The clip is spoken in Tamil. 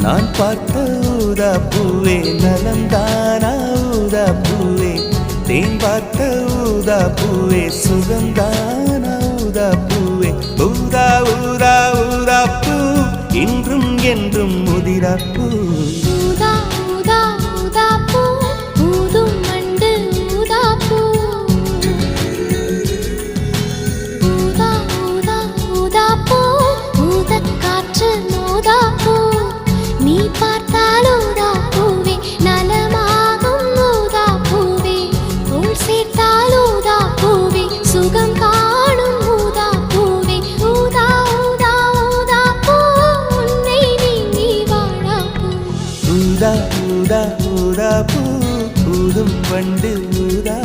நான் பார்த்த ஊதா பூவே நலந்தானா ஊதா பூவே தேன் பார்த்த ஊதா பூவே சுகந்தானா ஊதா பூவே ஊதா ஊதா ஊதா பூ இன்றும் என்றும் முதிரா பூ ஊதா ஊதா ஊதா பூ ஊதும் மண்டு ஊதா பூ ஊதா ஊதா ஊதா பூ ஊதக் காற்று மோதா பூ நீ பார்த்தால் ஊதா பூவே நலமாகும் ஊதா பூவே தோள் சேர்த்தால் ஊதா பூவே சுகம் காணும் ஊதா பூவே ஊதா ஊதா ஊதா பூ உன்னை நீங்கி வாழா பூ ஊதா ஊதா ஊதா பூ ஊதும் வண்டு ஊதா